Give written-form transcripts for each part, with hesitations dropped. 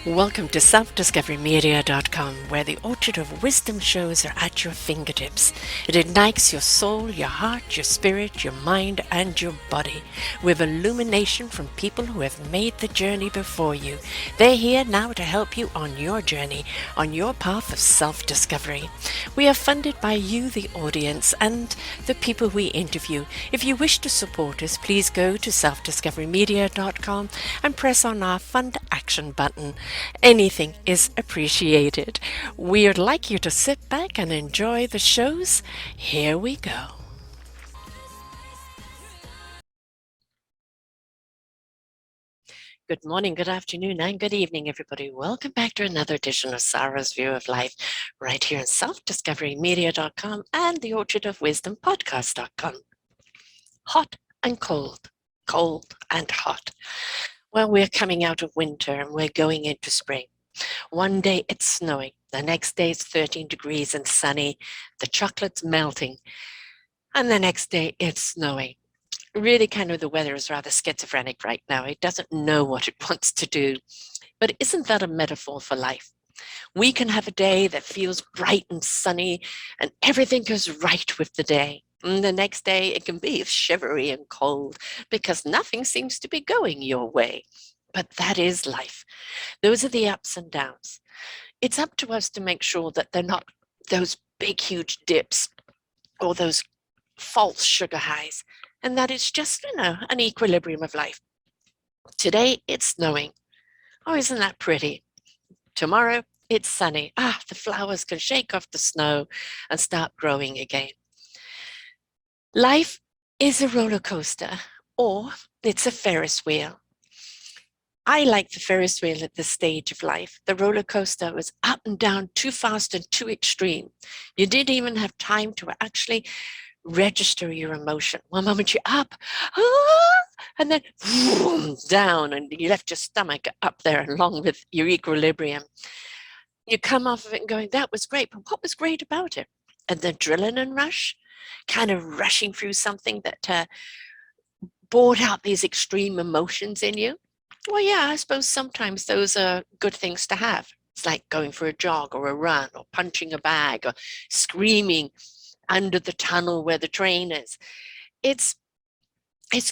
Welcome to selfdiscoverymedia.com, where the orchard of wisdom shows are at your fingertips. It ignites your soul, your heart, your spirit, your mind, and your body with illumination from people who have made the journey before you. They're here now to help you on your journey, on your path of self-discovery. We are funded by you, the audience, and the people we interview. If you wish to support us, please go to selfdiscoverymedia.com and press on our Fund Action button. Anything is appreciated. We'd like you to sit back and enjoy the shows. Here we go. Good morning, good afternoon, and good evening, everybody. Welcome back to another edition of Sarah's View of Life, right here on selfdiscoverymedia.com and the Orchard of Wisdom podcast.com. Hot and cold, cold and hot. Well, we're coming out of winter and we're going into spring. One day it's snowing, the next day it's 13 degrees and sunny, the chocolate's melting, and the next day it's snowing. Really, kind of the weather is rather schizophrenic right now. It doesn't know what it wants to do. But isn't that a metaphor for life? We can have a day that feels bright and sunny and everything goes right with the day. And the next day it can be shivery and cold because nothing seems to be going your way. But that is life. Those are the ups and downs. It's up to us to make sure that they're not those big, huge dips or those false sugar highs, and that it's just, an equilibrium of life. Today, it's snowing. Oh, isn't that pretty? Tomorrow, it's sunny. The flowers can shake off the snow and start growing again. Life is a roller coaster, or it's a Ferris wheel. I like the Ferris wheel at this stage of life. The roller coaster was up and down too fast and too extreme. You didn't even have time to actually register your emotion. One moment you're up, and then down, and you left your stomach up there along with your equilibrium. You come off of it and going, that was great, but what was great about it? And the adrenaline rush, kind of rushing through something that brought out these extreme emotions in you. Well, yeah, I suppose sometimes those are good things to have. It's like going for a jog or a run or punching a bag or screaming under the tunnel where the train is. It's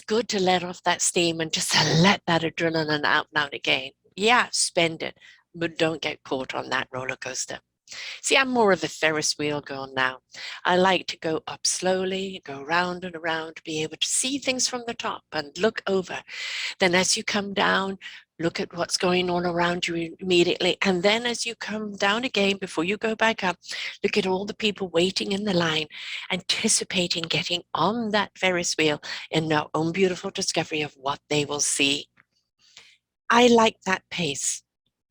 good to let off that steam and just let that adrenaline out now and again. Yeah, spend it, but don't get caught on that roller coaster. See, I'm more of a Ferris wheel girl now. I like to go up slowly, go round and around, be able to see things from the top and look over. Then as you come down, look at what's going on around you immediately. And then as you come down again, before you go back up, look at all the people waiting in the line, anticipating getting on that Ferris wheel in their own beautiful discovery of what they will see. I like that pace.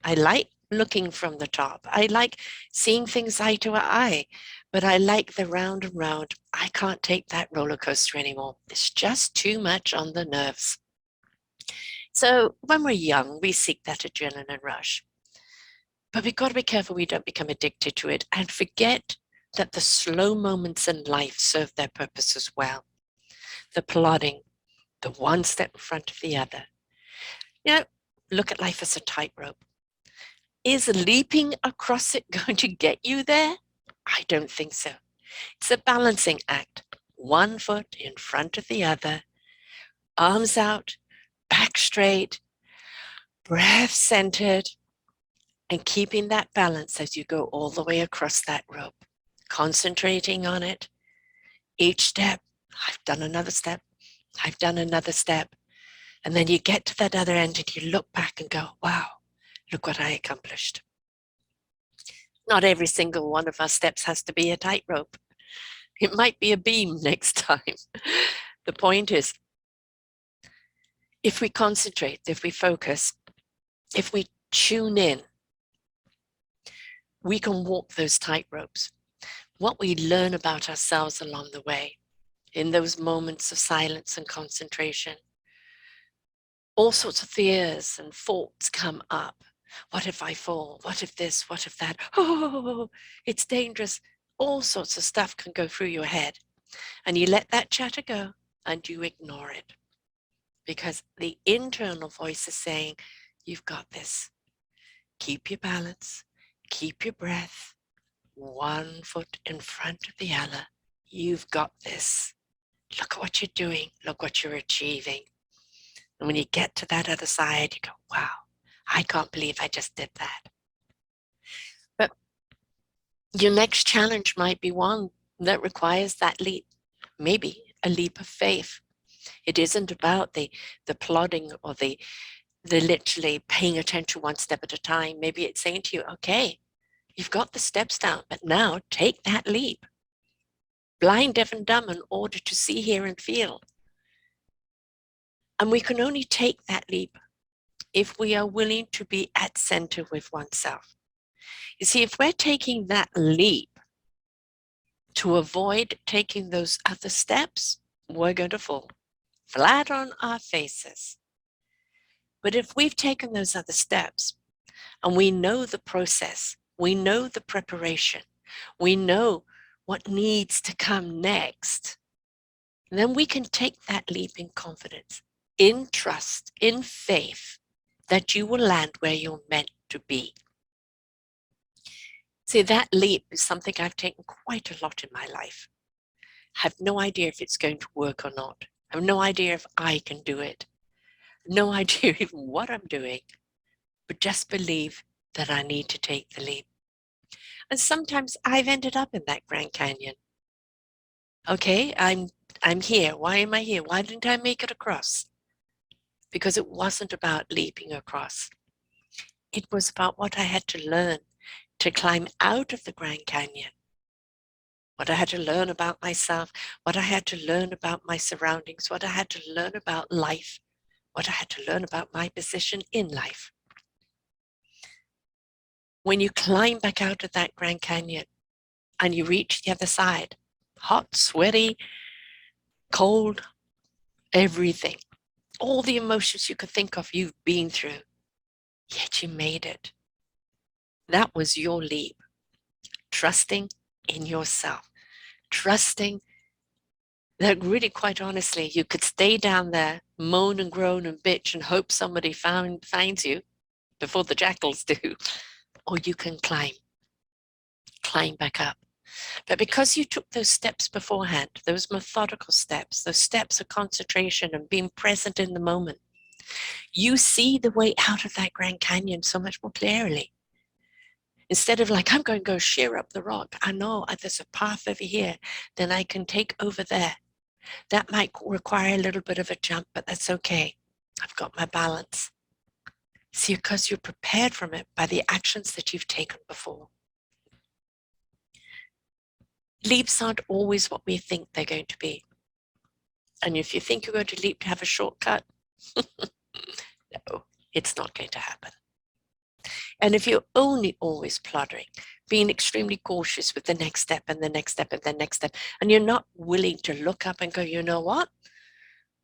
I like looking from the top. I like seeing things eye to eye, but I like the round and round. I can't take that roller coaster anymore. It's just too much on the nerves. So when we're young, we seek that adrenaline rush. But we've got to be careful we don't become addicted to it and forget that the slow moments in life serve their purpose as well. The plodding, the one step in front of the other. Look at life as a tightrope. Is leaping across it going to get you there? I don't think so. It's a balancing act. One foot in front of the other, arms out, back straight, breath centered, and keeping that balance as you go all the way across that rope, concentrating on it. Each step, I've done another step, I've done another step. And then you get to that other end and you look back and go, wow, look what I accomplished. Not every single one of our steps has to be a tightrope. It might be a beam next time. The point is, if we concentrate, if we focus, if we tune in, we can walk those tightropes. What we learn about ourselves along the way, in those moments of silence and concentration, all sorts of fears and thoughts come up. What if I fall? What if this? What if that? Oh, it's dangerous. All sorts of stuff can go through your head. And you let that chatter go and you ignore it. because the internal voice is saying, you've got this. Keep your balance, keep your breath, one foot in front of the other. You've got this. Look at what you're doing. Look what you're achieving. And when you get to that other side, you go, wow, I can't believe I just did that. But your next challenge might be one that requires that leap, maybe a leap of faith. It isn't about the plodding or the literally paying attention one step at a time. Maybe it's saying to you, okay, you've got the steps down, but now take that leap. Blind, deaf, and dumb in order to see, hear, and feel. And we can only take that leap if we are willing to be at center with oneself. You see, if we're taking that leap to avoid taking those other steps, we're going to fall flat on our faces. But if we've taken those other steps and we know the process, we know the preparation, we know what needs to come next, then we can take that leap in confidence, in trust, in faith that you will land where you're meant to be. See, that leap is something I've taken quite a lot in my life. I have no idea if it's going to work or not. I have no idea if I can do it. No idea even what I'm doing, but just believe that I need to take the leap. And sometimes I've ended up in that Grand Canyon. Okay, I'm here. Why am I here? Why didn't I make it across? Because it wasn't about leaping across. It was about what I had to learn to climb out of the Grand Canyon. What I had to learn about myself, what I had to learn about my surroundings, what I had to learn about life, what I had to learn about my position in life. When you climb back out of that Grand Canyon and you reach the other side, hot, sweaty, cold, everything, all the emotions you could think of you've been through, yet you made it. That was your leap. Trusting in yourself. Trusting that really, quite honestly, you could stay down there, moan and groan and bitch and hope somebody finds you before the jackals do, or you can climb back up. But because you took those steps beforehand, those methodical steps, those steps of concentration and being present in the moment, you see the way out of that Grand Canyon so much more clearly. Instead of like, I'm going to go sheer up the rock. I know there's a path over here, then I can take over there. That might require a little bit of a jump, but that's okay. I've got my balance. See, because you're prepared from it by the actions that you've taken before. Leaps aren't always what we think they're going to be. And if you think you're going to leap to have a shortcut, no, it's not going to happen. And if you're only always plodding, being extremely cautious with the next step and the next step and the next step, and you're not willing to look up and go, you know what?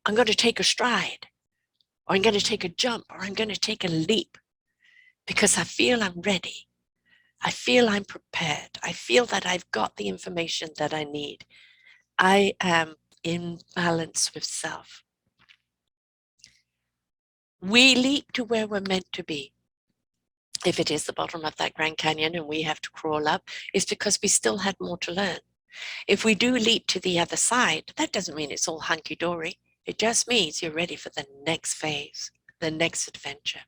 I'm going to take a stride, or I'm going to take a jump, or I'm going to take a leap because I feel I'm ready. I feel I'm prepared. I feel that I've got the information that I need. I am in balance with self. We leap to where we're meant to be. If it is the bottom of that Grand Canyon and we have to crawl up, it's because we still had more to learn. If we do leap to the other side, that doesn't mean it's all hunky-dory. It just means you're ready for the next phase, the next adventure.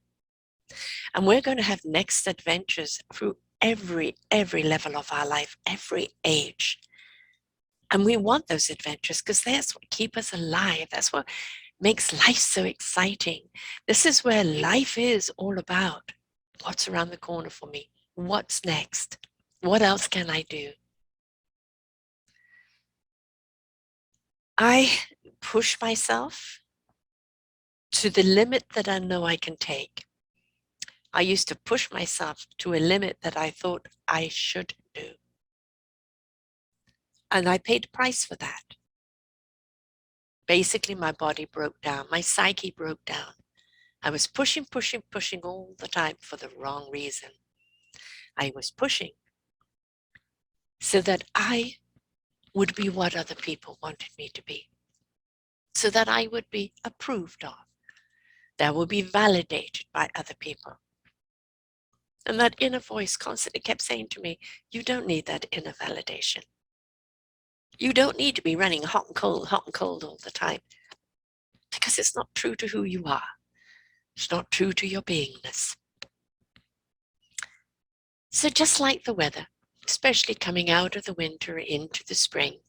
And we're going to have next adventures through every level of our life, every age. And we want those adventures because that's what keeps us alive. That's what makes life so exciting. This is where life is all about. What's around the corner for me? What's next? What else can I do? I push myself to the limit that I know I can take. I used to push myself to a limit that I thought I should do. And I paid a price for that. Basically, my body broke down. My psyche broke down. I was pushing all the time for the wrong reason. I was pushing so that I would be what other people wanted me to be, so that I would be approved of, that will be validated by other people. And that inner voice constantly kept saying to me, you don't need that inner validation. You don't need to be running hot and cold all the time, because it's not true to who you are. It's not true to your beingness. So just like the weather, especially coming out of the winter into the spring,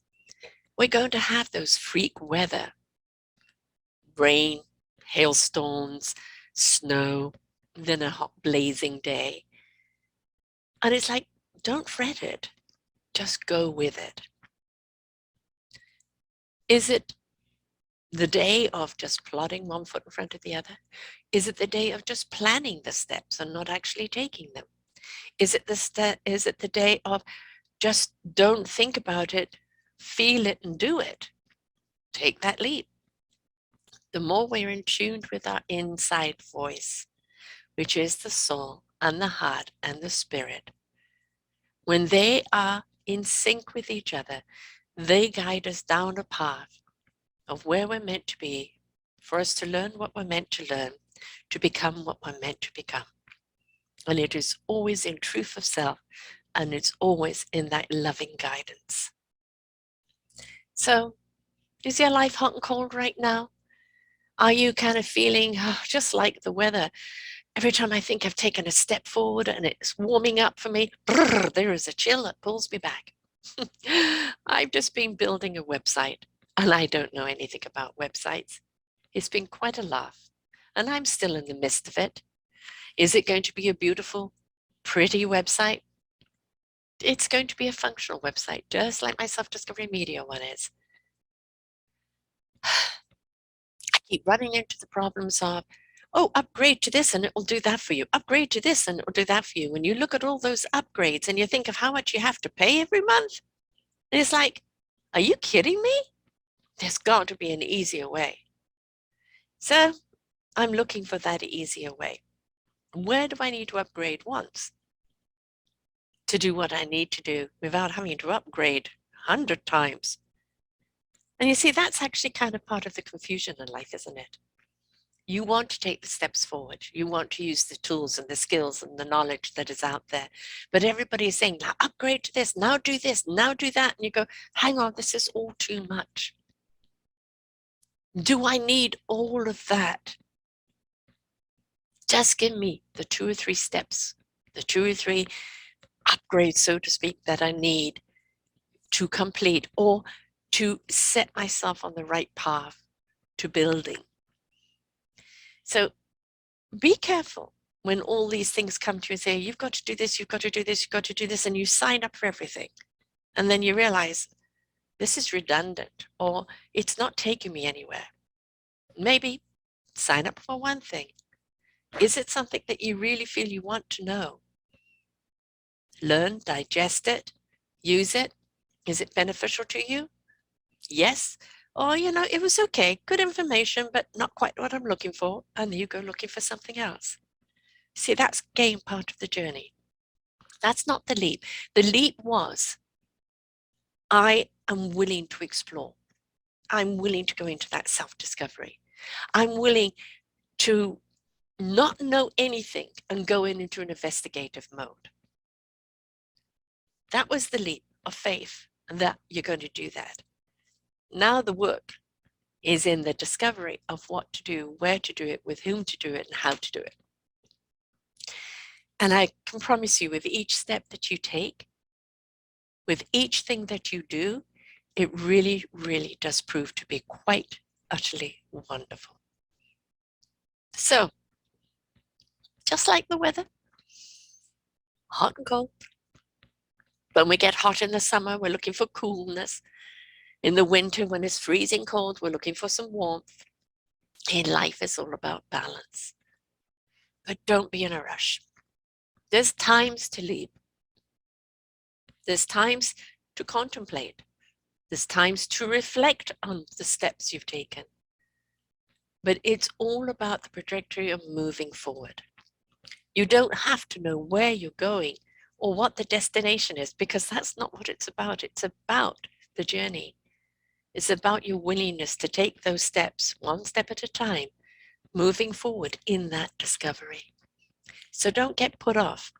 we're going to have those freak weather, rain, hailstones, snow, then a hot blazing day. And it's like, don't fret it, just go with it. Is it the day of just plodding one foot in front of the other? Is it the day of just planning the steps and not actually taking them? Is it the day of just don't think about it, feel it and do it? Take that leap. The more we're in tune with our inside voice, which is the soul and the heart and the spirit, when they are in sync with each other, they guide us down a path of where we're meant to be, for us to learn what we're meant to learn, to become what we're meant to become. And it is always in truth of self, and it's always in that loving guidance. So, is your life hot and cold right now? Are you kind of feeling just like the weather? Every time I think I've taken a step forward and it's warming up for me, there is a chill that pulls me back. I've just been building a website, and I don't know anything about websites. It's been quite a laugh, and I'm still in the midst of it. Is it going to be a beautiful, pretty website? It's going to be a functional website, just like my self-discovery media one is. I keep running into the problems of, oh, upgrade to this and it will do that for you. Upgrade to this and it will do that for you. When you look at all those upgrades and you think of how much you have to pay every month, and it's like, are you kidding me? There's got to be an easier way. So I'm looking for that easier way. Where do I need to upgrade once to do what I need to do without having to upgrade 100 times? And you see, that's actually kind of part of the confusion in life, isn't it? You want to take the steps forward. You want to use the tools and the skills and the knowledge that is out there. But everybody is saying, now upgrade to this, now do this, now do that. And you go, hang on, this is all too much. Do I need all of that? Just give me the 2 or 3 steps, the 2 or 3 upgrades, so to speak, that I need to complete or to set myself on the right path to building. So be careful when all these things come to you and say, you've got to do this, you've got to do this, you've got to do this, and you sign up for everything. And then you realize this is redundant or it's not taking me anywhere. Maybe sign up for one thing. Is it something that you really feel you want to know? Learn, digest it, use it. Is it beneficial to you? Yes. Or, it was okay, good information, but not quite what I'm looking for. And you go looking for something else. See, that's again part of the journey. That's not the leap. The leap was, I am willing to explore. I'm willing to go into that self-discovery. I'm willing to not know anything and go into an investigative mode. That was the leap of faith, and that you're going to do that. Now the work is in the discovery of what to do, where to do it, with whom to do it, and how to do it. And I can promise you, with each step that you take, with each thing that you do, it really, really does prove to be quite utterly wonderful. So, just like the weather, hot and cold. When we get hot in the summer, we're looking for coolness. In the winter, when it's freezing cold, we're looking for some warmth. In life, it's all about balance. But don't be in a rush. There's times to leap. There's times to contemplate. There's times to reflect on the steps you've taken. But it's all about the trajectory of moving forward. You don't have to know where you're going or what the destination is, because that's not what it's about. It's about the journey. It's about your willingness to take those steps, one step at a time, moving forward in that discovery. So don't get put off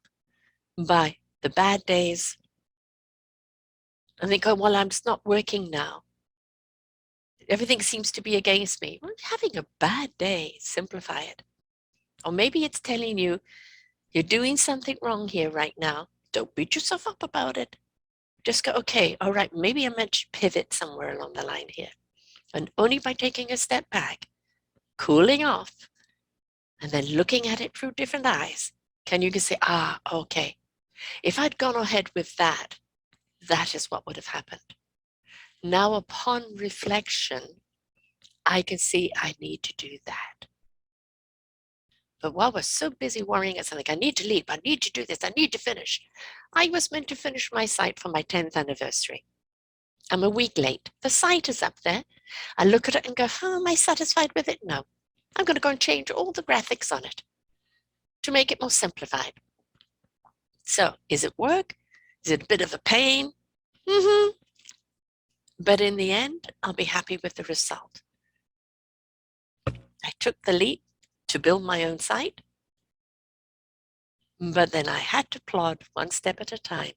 by the bad days and think, oh, well, I'm just not working now. Everything seems to be against me. Well, having a bad day, simplify it. Or maybe it's telling you you're doing something wrong here right now. Don't beat yourself up about it. Just go, okay, all right, maybe I'm meant to pivot somewhere along the line here. And only by taking a step back, cooling off, and then looking at it through different eyes, can you say, okay, if I'd gone ahead with that, that is what would have happened. Now, upon reflection, I can see I need to do that. But while we're so busy worrying at something, I need to leave, I need to do this, I need to finish. I was meant to finish my site for my 10th anniversary. I'm a week late. The site is up there. I look at it and go, am I satisfied with it? No. I'm going to go and change all the graphics on it to make it more simplified. So, is it work? Is it a bit of a pain? But in the end, I'll be happy with the result. I took the leap to build my own site, but then I had to plod one step at a time.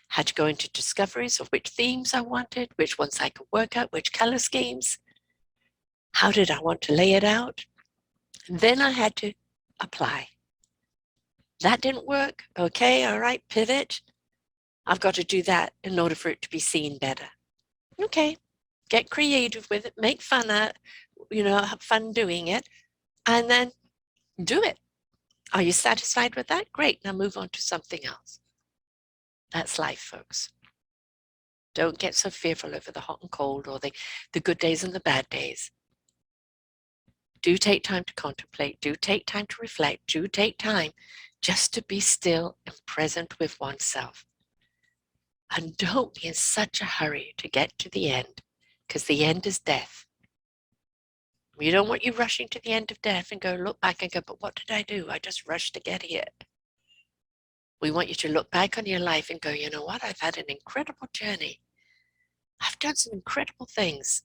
Had to go into discoveries of which themes I wanted, which ones I could work out, which color schemes. How did I want to lay it out? And then I had to apply. That didn't work. Okay, all right, pivot. I've got to do that in order for it to be seen better. Okay, get creative with it, make fun at, have fun doing it, and then do it. Are you satisfied with that? Great, now move on to something else. That's life, folks. Don't get so fearful over the hot and cold or the good days and the bad days. Do take time to contemplate. Do take time to reflect. Do take time just to be still and present with oneself. And don't be in such a hurry to get to the end, because the end is death. We don't want you rushing to the end of death and go look back and go, but what did I do? I just rushed to get here. We want you to look back on your life and go, you know what? I've had an incredible journey. I've done some incredible things.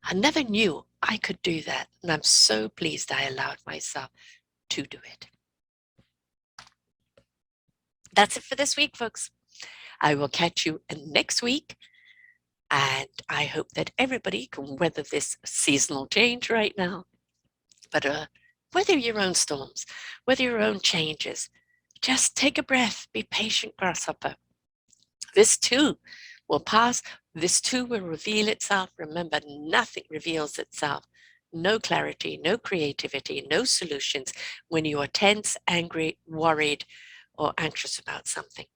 I never knew I could do that. And I'm so pleased I allowed myself to do it. That's it for this week, folks. I will catch you next week. And I hope that everybody can weather this seasonal change right now. But weather your own storms, weather your own changes. Just take a breath. Be patient, grasshopper. This too will pass. This too will reveal itself. Remember, nothing reveals itself. No clarity, no creativity, no solutions when you are tense, angry, worried, or anxious about something.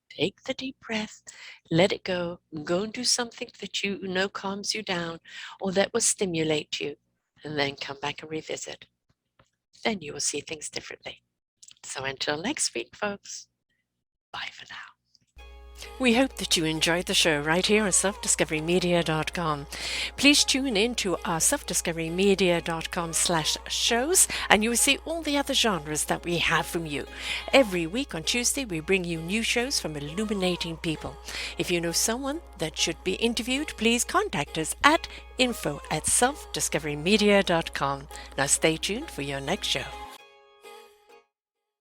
Take the deep breath, let it go and do something that you know calms you down or that will stimulate you, and then come back and revisit. Then you will see things differently. So until next week, folks, bye for now. We hope that you enjoyed the show right here on selfdiscoverymedia.com. Please tune in to our selfdiscoverymedia.com/shows and you will see all the other genres that we have from you. Every week on Tuesday, we bring you new shows from illuminating people. If you know someone that should be interviewed, please contact us at info@selfdiscoverymedia.com. Now stay tuned for your next show.